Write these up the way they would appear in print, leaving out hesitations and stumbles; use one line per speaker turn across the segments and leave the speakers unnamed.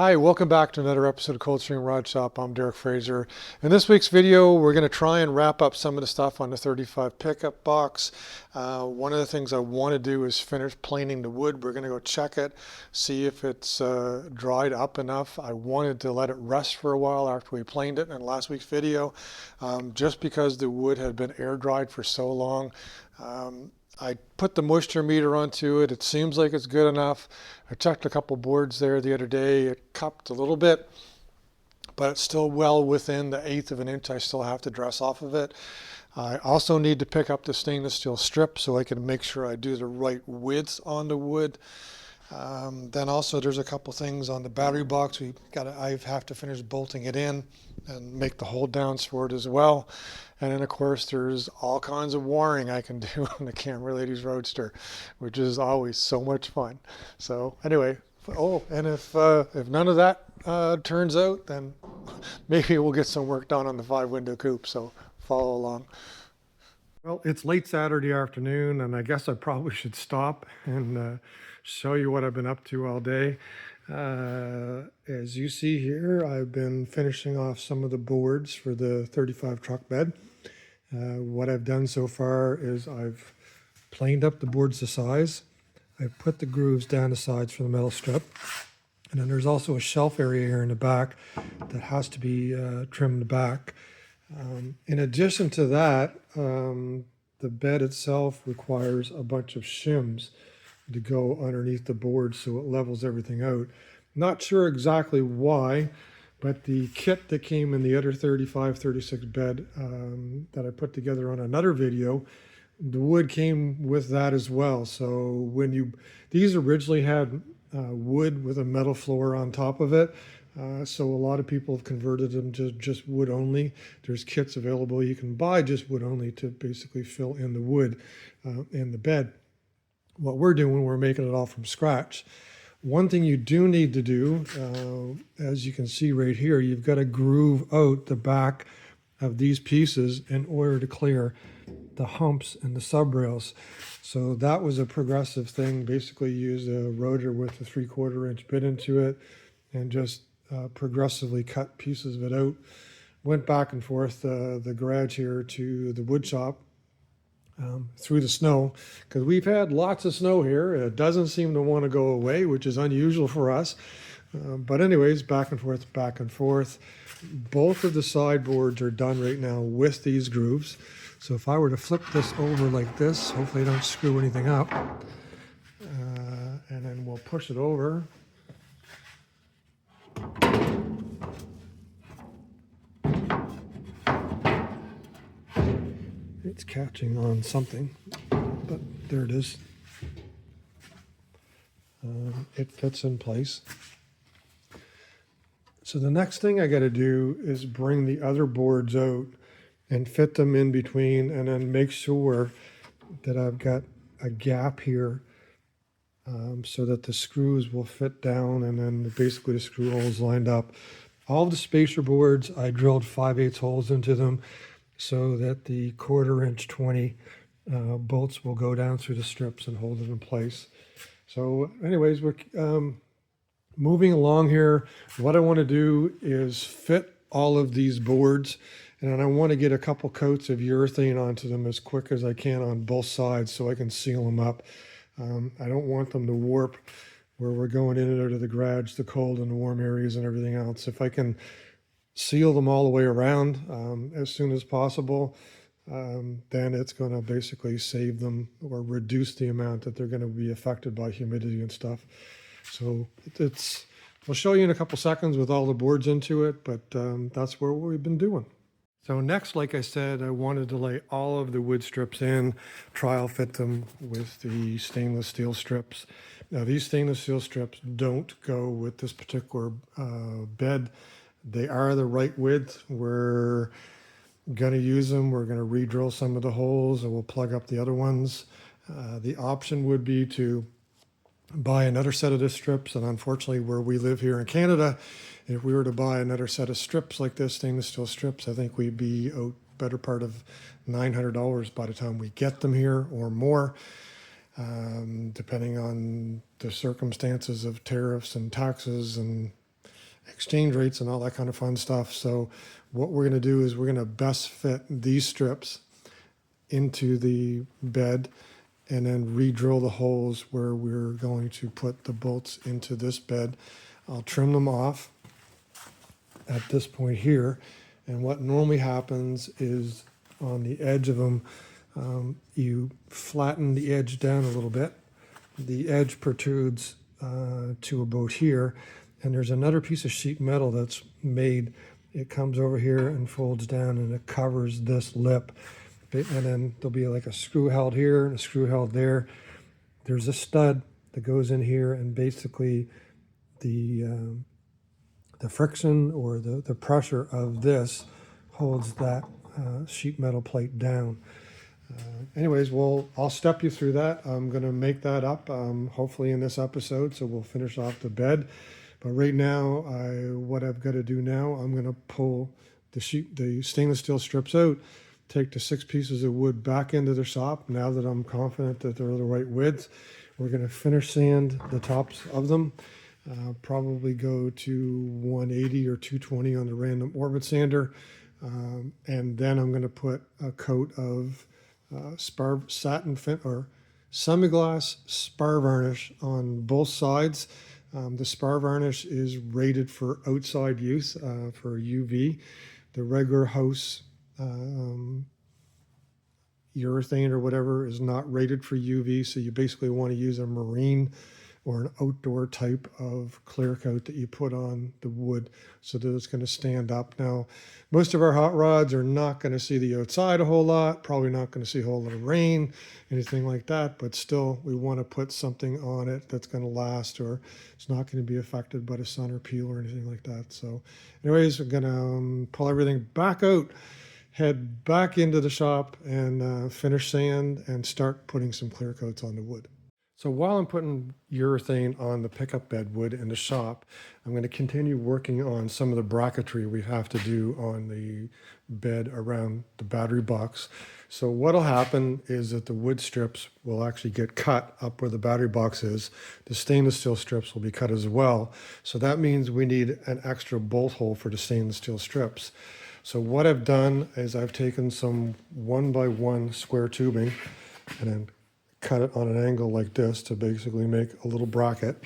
Hi, welcome back to another episode of Coldstream Rod Shop. I'm Derek Fraser. In this week's video, we're going to try and wrap up some of the stuff on the 35 pickup box. One of the things I want to do is finish planing the wood. We're going to go check it, see if it's dried up enough. I wanted to let it rest for a while after we planed it in last week's video, just because the wood had been air dried for so long. I put the moisture meter onto it. It seems like it's good enough. I checked a couple boards there the other day. It cupped a little bit, but it's still well within the 1/8 of an inch I still have to dress off of it. I also need to pick up the stainless steel strip so I can make sure I do the right width on the wood. Then also there's a couple things on the battery box. I have to finish bolting it in and make the hold downs for it as well. And then of course there's all kinds of wiring I can do on the Camera Ladies Roadster, which is always so much fun. So anyway, and if none of that turns out, then maybe we'll get some work done on the 5-window coupe. So follow along. Well, it's late Saturday afternoon, and I guess I probably should stop and show you what I've been up to all day. As you see here, I've been finishing off some of the boards for the 35 truck bed. What I've done so far is I've planed up the boards to size. I've put the grooves down the sides for the metal strip. And then there's also a shelf area here in the back that has to be trimmed back. In addition to that, the bed itself requires a bunch of shims to go underneath the board so it levels everything out. Not sure exactly why, but the kit that came in the other 35-36 bed that I put together on another video, the wood came with that as well. So these originally had wood with a metal floor on top of it. So a lot of people have converted them to just wood only. There's kits available you can buy just wood only to basically fill in the wood in the bed. What we're doing, we're making it all from scratch. One thing you do need to do, as you can see right here, you've got to groove out the back of these pieces in order to clear the humps and the sub rails. So that was a progressive thing. Basically used a rotor with a 3/4 inch bit into it and just progressively cut pieces of it out. Went back and forth the garage here to the wood shop through the snow, because we've had lots of snow here. It doesn't seem to want to go away, which is unusual for us. But anyways, back and forth, back and forth. Both of the sideboards are done right now with these grooves. So if I were to flip this over like this, hopefully I don't screw anything up. And then we'll push it over. It's catching on something, but there it is. It fits in place. So the next thing I got to do is bring the other boards out and fit them in between, and then make sure that I've got a gap here so that the screws will fit down, and then basically the screw holes lined up. All the spacer boards, I drilled 5/8 holes into them so that the 1/4 inch 20 bolts will go down through the strips and hold it in place. So anyways, we're moving along here. What I want to do is fit all of these boards, and I want to get a couple coats of urethane onto them as quick as I can on both sides so I can seal them up. I don't want them to warp where we're going in and out of the garage, the cold and the warm areas and everything else. If I can seal them all the way around as soon as possible, then it's going to basically save them or reduce the amount that they're going to be affected by humidity and stuff. So I'll show you in a couple seconds with all the boards into it, but that's what we've been doing. So next, like I said, I wanted to lay all of the wood strips in, trial fit them with the stainless steel strips. Now these stainless steel strips don't go with this particular bed. They are the right width. We're going to use them. We're going to re-drill some of the holes, and we'll plug up the other ones. The option would be to buy another set of the strips, and unfortunately where we live here in Canada, if we were to buy another set of strips like this, stainless steel strips, I think we'd be out better part of $900 by the time we get them here, or more, depending on the circumstances of tariffs and taxes and exchange rates and all that kind of fun stuff. So what we're going to do is we're going to best fit these strips into the bed and then re-drill the holes where we're going to put the bolts into this bed. I'll trim them off at this point here. And what normally happens is on the edge of them, you flatten the edge down a little bit. The edge protrudes to about here, and there's another piece of sheet metal that's made. It comes over here and folds down, and it covers this lip. And then there'll be like a screw held here and a screw held there. There's a stud that goes in here, and basically the friction or the pressure of this holds that sheet metal plate down. Anyways, I'll step you through that. I'm going to make that up hopefully in this episode, so we'll finish off the bed. But right now, what I've got to do now, I'm going to pull the stainless steel strips out, take the 6 pieces of wood back into the shop. Now that I'm confident that they're the right width, we're going to finish sand the tops of them. Probably go to 180 or 220 on the random orbit sander. And then I'm going to put a coat of satin or semi-gloss spar varnish on both sides. The spar varnish is rated for outside use for UV. The regular house urethane or whatever is not rated for UV, so you basically want to use a marine or an outdoor type of clear coat that you put on the wood so that it's going to stand up. Now, most of our hot rods are not going to see the outside a whole lot, probably not going to see a whole lot of rain, anything like that, but still we want to put something on it that's going to last, or it's not going to be affected by the sun or peel or anything like that. So anyways, we're going to pull everything back out, head back into the shop and finish sand and start putting some clear coats on the wood. So while I'm putting urethane on the pickup bed wood in the shop, I'm going to continue working on some of the bracketry we have to do on the bed around the battery box. So what'll happen is that the wood strips will actually get cut up where the battery box is. The stainless steel strips will be cut as well. So that means we need an extra bolt hole for the stainless steel strips. So what I've done is I've taken some 1x1 square tubing and then cut it on an angle like this to basically make a little bracket,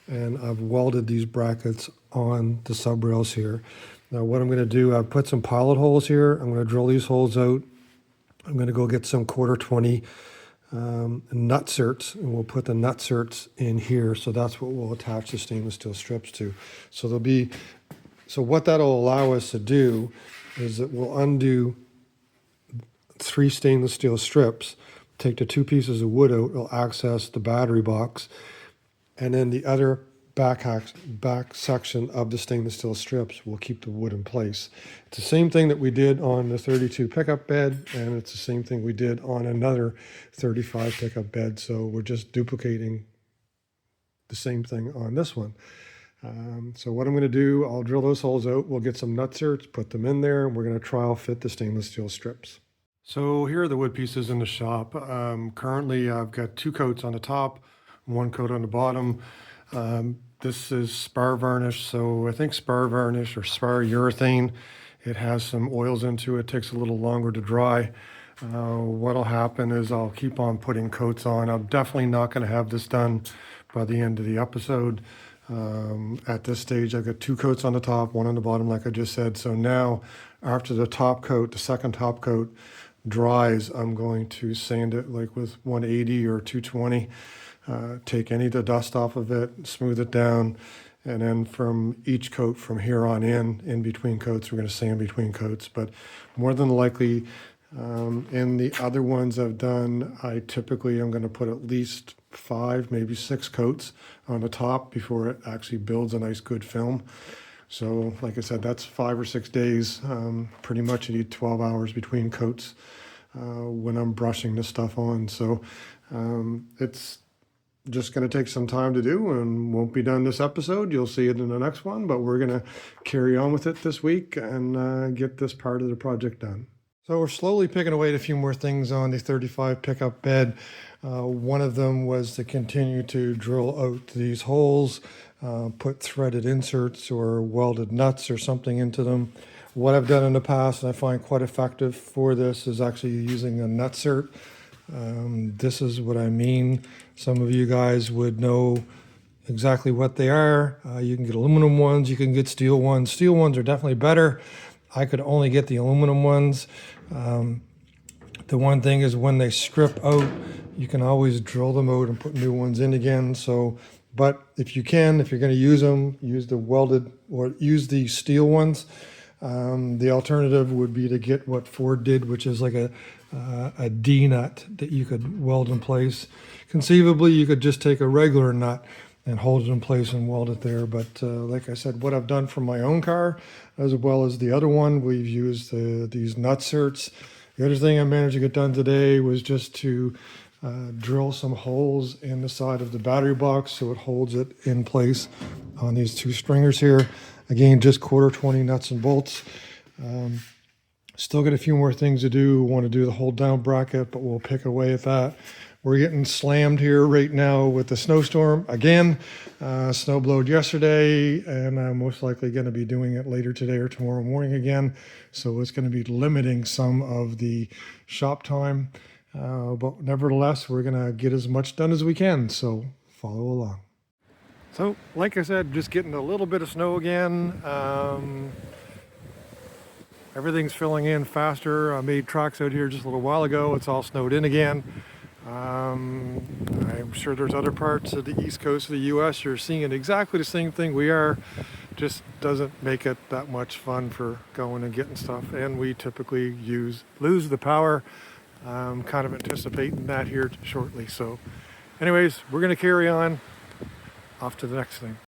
and I've welded these brackets on the sub rails here. Now what I'm going to do, I've put some pilot holes here. I'm going to drill these holes out. I'm going to go get some 1/4-20 nut certs, and we'll put the nut certs in here. So that's what we'll attach the stainless steel strips to. So what that'll allow us to do is that we'll undo 3 stainless steel strips, take the 2 pieces of wood out, it'll access the battery box, and then the other back section of the stainless steel strips will keep the wood in place. It's the same thing that we did on the 32 pickup bed, and it's the same thing we did on another 35 pickup bed, so we're just duplicating the same thing on this one. So what I'm going to do, I'll drill those holes out, we'll get some nut certs, put them in there, and we're going to trial fit the stainless steel strips. So here are the wood pieces in the shop. Currently I've got 2 coats on the top, 1 coat on the bottom. This is spar varnish, so I think spar varnish or spar urethane. It has some oils into it, takes a little longer to dry. What'll happen is I'll keep on putting coats on. I'm definitely not going to have this done by the end of the episode. At this stage I've got 2 coats on the top, 1 on the bottom like I just said. So now after the top coat, the second top coat dries, I'm going to sand it like with 180 or 220, take any of the dust off of it, smooth it down, and then from each coat from here on in between coats, we're going to sand between coats. But more than likely, in the other ones I've done, I typically am going to put at least 5, maybe 6 coats on the top before it actually builds a nice good film. So like I said, that's 5 or 6 days. Pretty much you need 12 hours between coats when I'm brushing this stuff on. So it's just going to take some time to do and won't be done this episode. You'll see it in the next one, but we're going to carry on with it this week and get this part of the project done. So we're slowly picking away at a few more things on the 35 pickup bed. One of them was to continue to drill out these holes. put threaded inserts or welded nuts or something into them. What I've done in the past, and I find quite effective for this, is actually using a nutsert. This is what I mean. Some of you guys would know exactly what they are. You can get aluminum ones, you can get steel ones. Steel ones are definitely better. I could only get the aluminum ones. The one thing is when they strip out, you can always drill them out and put new ones in again. So, but if you can, if you're going to use them, use the welded or use the steel ones. The alternative would be to get what Ford did, which is like a D nut that you could weld in place. Conceivably, you could just take a regular nut and hold it in place and weld it there. But like I said, what I've done for my own car, as well as the other one, we've used these nutserts. The other thing I managed to get done today was just to drill some holes in the side of the battery box so it holds it in place on these two stringers here. Again, just 1/4 nuts and bolts. Still got a few more things to do. Want to do the hold down bracket, but we'll pick away at that. We're getting slammed here right now with the snowstorm again. Snow blowed yesterday, and I'm most likely going to be doing it later today or tomorrow morning again. So it's going to be limiting some of the shop time. But nevertheless, we're going to get as much done as we can. So follow along. So, like I said, just getting a little bit of snow again. Everything's filling in faster. I made tracks out here just a little while ago. It's all snowed in again. I'm sure there's other parts of the east coast of the U.S. you're seeing exactly the same thing we are. Just doesn't make it that much fun for going and getting stuff. And we typically lose the power. Kind of anticipating that here shortly. So anyways, we're going to carry on. Off to the next thing.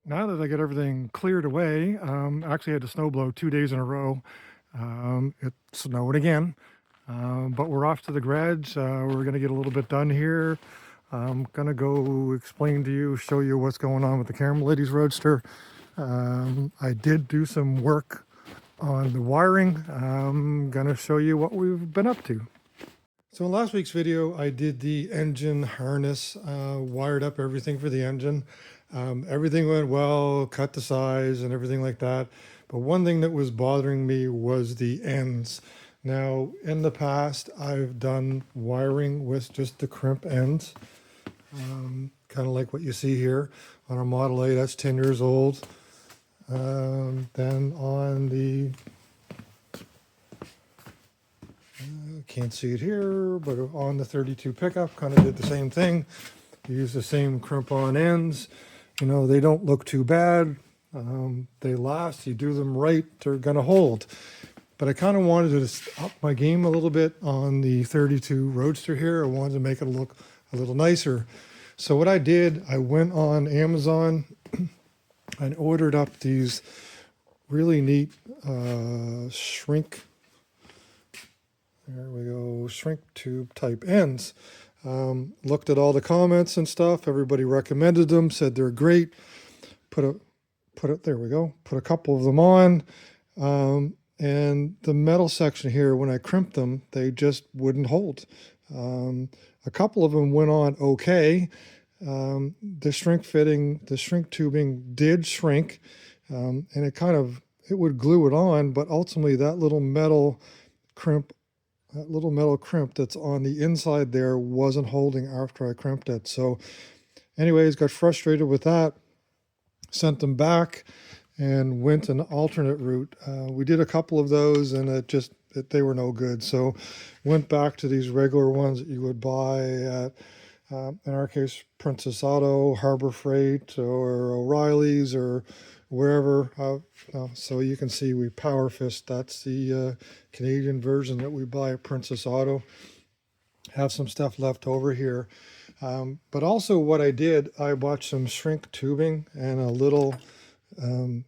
Now that I got everything cleared away, actually had to snow blow 2 days in a row. It snowed again, but we're off to the garage. We're going to get a little bit done here. I'm going to go explain to you, show you what's going on with the Camera Ladies Roadster. I did do some work on the wiring. I'm going to show you what we've been up to. So in last week's video, I did the engine harness, wired up everything for the engine. Everything went well, cut the size and everything like that. But one thing that was bothering me was the ends. Now, in the past, I've done wiring with just the crimp ends, kind of like what you see here on our Model A. That's 10 years old. Then on the can't see it here, but on the 32 pickup, kind of did the same thing. Use the same crimp on ends. You know, they don't look too bad. They last. You do them right, they're going to hold. But I kind of wanted to up my game a little bit on the 32 Roadster here. I wanted to make it look a little nicer. So what I did, I went on Amazon and ordered up these really neat shrink. There we go, shrink tube type ends. Looked at all the comments and stuff. Everybody recommended them, said they're great. There we go. Put a couple of them on. And the metal section here, when I crimped them, they just wouldn't hold. A couple of them went on okay. The shrink tubing did shrink, and it would glue it on, but ultimately that little metal crimp that's on the inside there wasn't holding after I crimped it. So anyways, got frustrated with that, sent them back and went an alternate route. We did a couple of those and they were no good. So went back to these regular ones that you would buy at, in our case, Princess Auto, Harbor Freight, or O'Reilly's, or wherever. So you can see we Power Fist. That's the Canadian version that we buy at Princess Auto. Have some stuff left over here. But also what I did, I bought some shrink tubing and a little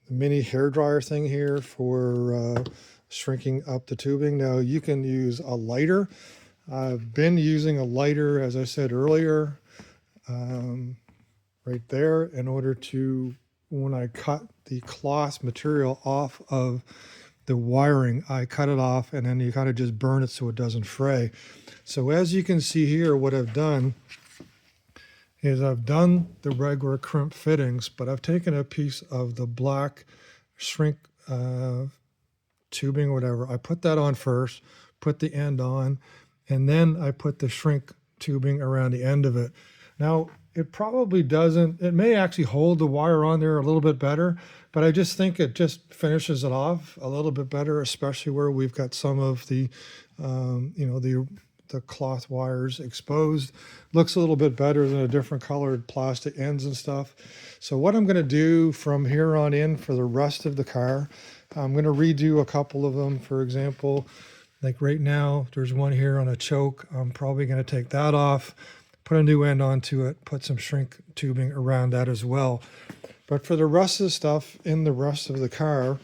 mini hairdryer thing here for shrinking up the tubing. Now you can use a lighter. I've been using a lighter, as I said earlier, right there, in order to, when I cut the cloth material off of the wiring, I cut it off and then you kind of just burn it so it doesn't fray. So as you can see here, what I've done is I've done the regular crimp fittings, but I've taken a piece of the black shrink tubing, whatever. I put that on first, put the end on, and then I put the shrink tubing around the end of it. Now, it probably doesn't, it may actually hold the wire on there a little bit better, but I just think it just finishes it off a little bit better, especially where we've got some of the, the cloth wires exposed. Looks a little bit better than a different colored plastic ends and stuff. So what I'm going to do from here on in for the rest of the car, I'm going to redo a couple of them. For example, like right now, there's one here on a choke. I'm probably going to take that off, put a new end onto it, put some shrink tubing around that as well. But for the rest of the stuff in the rest of the car,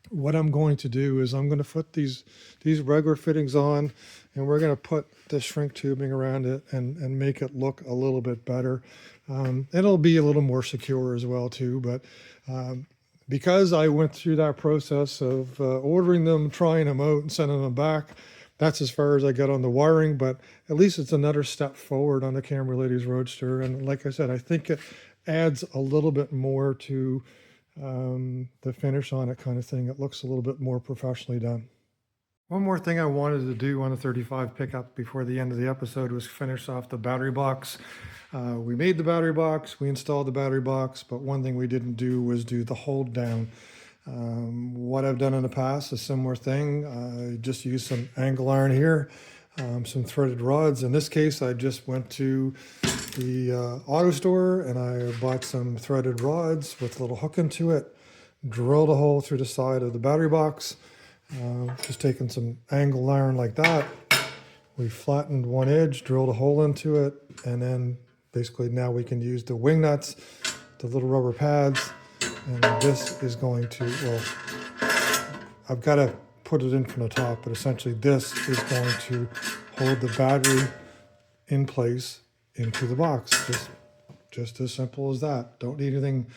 what I'm going to do is I'm going to put these regular fittings on, and we're going to put the shrink tubing around it and make it look a little bit better. It'll be a little more secure as well too, but because I went through that process of ordering them, trying them out, and sending them back, that's as far as I got on the wiring, but at least it's another step forward on the Camera Ladies Roadster. And like I said, I think it adds a little bit more to the finish on it kind of thing. It looks a little bit more professionally done. One more thing I wanted to do on the 35 pickup before the end of the episode was finish off the battery box. We made the battery box, we installed the battery box, but one thing we didn't do was do the hold down. What I've done in the past, a similar thing, I just used some angle iron here, some threaded rods. In this case, I just went to the auto store and I bought some threaded rods with a little hook into it, drilled a hole through the side of the battery box, just taking some angle iron like that. We flattened one edge, drilled a hole into it, and then basically now we can use the wing nuts the little rubber pads, and this is going to, well, I've got to put it in from the top, but essentially this is going to hold the battery in place into the box. Just as simple as that. Don't need anything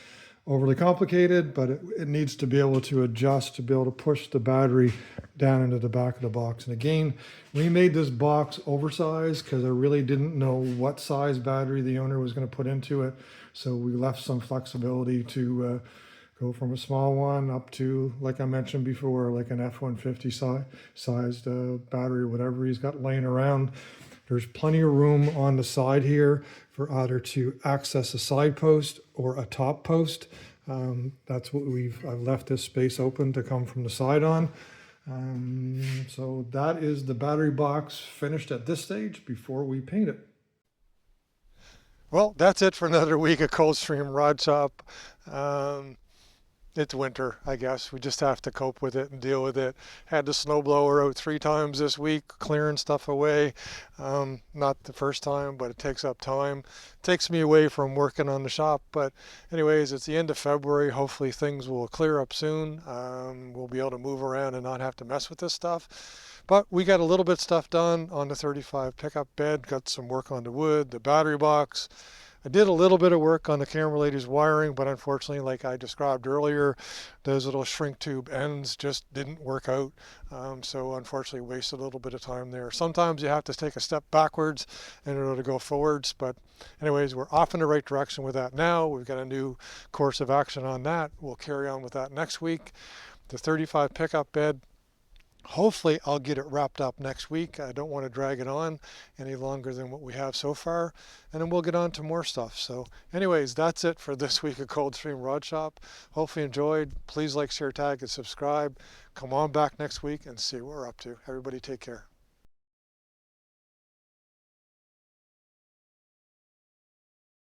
overly complicated, but it needs to be able to adjust to be able to push the battery down into the back of the box. And again, we made this box oversized because I really didn't know what size battery the owner was going to put into it. So we left some flexibility to go from a small one up to, like I mentioned before, like an F-150 sized battery or whatever he's got laying around. There's plenty of room on the side here for either to access a side post or a top post. That's what I've left this space open to come from the side on. So that is the battery box finished at this stage before we paint it. Well, that's it for another week of Coldstream Rod Shop. It's winter, I guess. We just have to cope with it and deal with it. Had the snowblower out 3 times this week, clearing stuff away. Not the first time, but it takes up time. Takes me away from working on the shop. But anyways, it's the end of February. Hopefully things will clear up soon. We'll be able to move around and not have to mess with this stuff. But we got a little bit stuff done on the 35 pickup bed. Got some work on the wood, the battery box. I did a little bit of work on the camera lady's wiring, but unfortunately, like I described earlier, those little shrink tube ends just didn't work out. So unfortunately, wasted a little bit of time there. Sometimes you have to take a step backwards in order to go forwards. But anyways, we're off in the right direction with that now. We've got a new course of action on that. We'll carry on with that next week. The 35 pickup bed. Hopefully I'll get it wrapped up next week. I don't want to drag it on any longer than what we have so far. And then we'll get on to more stuff. So anyways, that's it for this week of Coldstream Rod Shop. Hopefully you enjoyed. Please like, share, tag, and subscribe. Come on back next week and see what we're up to. Everybody take care.